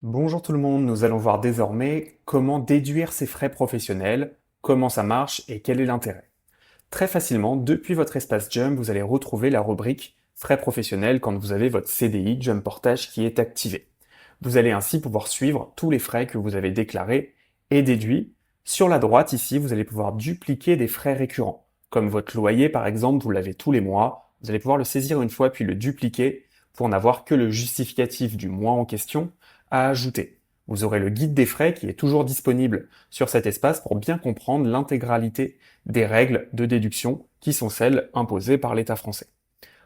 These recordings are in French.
Bonjour tout le monde, nous allons voir désormais comment déduire ses frais professionnels, comment ça marche et quel est l'intérêt. Très facilement, depuis votre espace Jump, vous allez retrouver la rubrique frais professionnels quand vous avez votre CDI Jump Portage qui est activé. Vous allez ainsi pouvoir suivre tous les frais que vous avez déclarés et déduits. Sur la droite ici, vous allez pouvoir dupliquer des frais récurrents. Comme votre loyer par exemple, vous l'avez tous les mois, vous allez pouvoir le saisir une fois puis le dupliquer pour n'avoir que le justificatif du mois en question à ajouter. Vous aurez le guide des frais qui est toujours disponible sur cet espace pour bien comprendre l'intégralité des règles de déduction qui sont celles imposées par l'État français.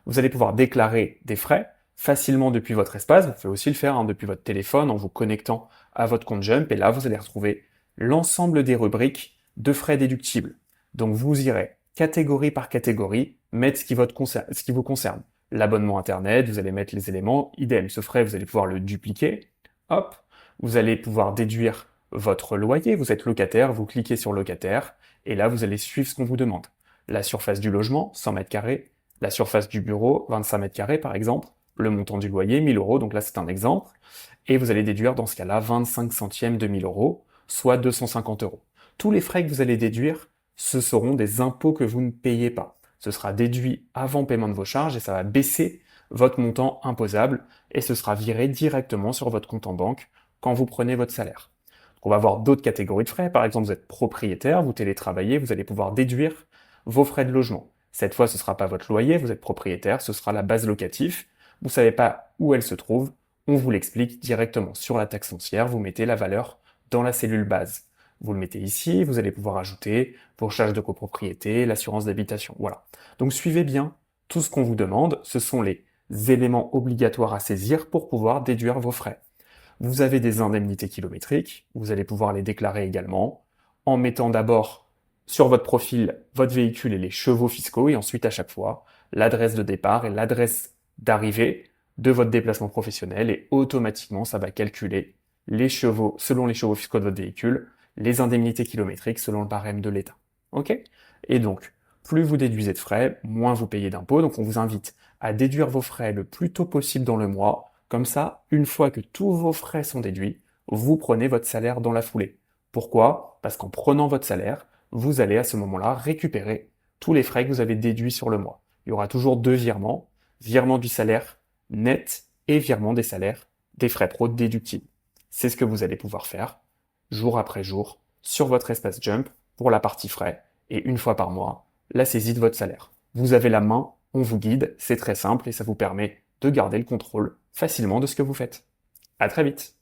Vous allez pouvoir déclarer des frais facilement depuis votre espace. Vous pouvez aussi le faire depuis votre téléphone en vous connectant à votre compte Jump. Et là, vous allez retrouver l'ensemble des rubriques de frais déductibles. Donc vous irez catégorie par catégorie mettre ce qui vous concerne. L'abonnement Internet, vous allez mettre les éléments. Idem, ce frais, vous allez pouvoir le dupliquer. Hop, vous allez pouvoir déduire votre loyer. Vous êtes locataire, vous cliquez sur locataire. Et là, vous allez suivre ce qu'on vous demande. La surface du logement, 100 mètres carrés, la surface du bureau, 25 mètres carrés par exemple, le montant du loyer, 1000 euros, donc là c'est un exemple, et vous allez déduire dans ce cas-là 25 centièmes de 1000 euros, soit 250 euros. Tous les frais que vous allez déduire, ce seront des impôts que vous ne payez pas. Ce sera déduit avant paiement de vos charges et ça va baisser votre montant imposable et ce sera viré directement sur votre compte en banque quand vous prenez votre salaire. Donc on va voir d'autres catégories de frais. Par exemple, vous êtes propriétaire, vous télétravaillez, vous allez pouvoir déduire vos frais de logement. Cette fois, ce ne sera pas votre loyer, vous êtes propriétaire, ce sera la base locative. Vous ne savez pas où elle se trouve, on vous l'explique directement sur la taxe foncière, vous mettez la valeur dans la cellule base. Vous le mettez ici, vous allez pouvoir ajouter vos charges de copropriété, l'assurance d'habitation, voilà. Donc suivez bien tout ce qu'on vous demande, ce sont les éléments obligatoires à saisir pour pouvoir déduire vos frais. Vous avez des indemnités kilométriques, vous allez pouvoir les déclarer également en mettant d'abord sur votre profil votre véhicule et les chevaux fiscaux et ensuite à chaque fois l'adresse de départ et l'adresse d'arrivée de votre déplacement professionnel et automatiquement ça va calculer les chevaux selon les chevaux fiscaux de votre véhicule, les indemnités kilométriques selon le barème de l'État. Ok? Et donc, plus vous déduisez de frais, moins vous payez d'impôts. Donc on vous invite à déduire vos frais le plus tôt possible dans le mois. Comme ça, une fois que tous vos frais sont déduits, vous prenez votre salaire dans la foulée. Pourquoi? Parce qu'en prenant votre salaire, vous allez à ce moment-là récupérer tous les frais que vous avez déduits sur le mois. Il y aura toujours deux virements, virement du salaire net et virement des salaires des frais pro déductibles. C'est ce que vous allez pouvoir faire jour après jour sur votre espace Jump pour la partie frais et une fois par mois la saisie de votre salaire. Vous avez la main, on vous guide, c'est très simple et ça vous permet de garder le contrôle facilement de ce que vous faites. À très vite!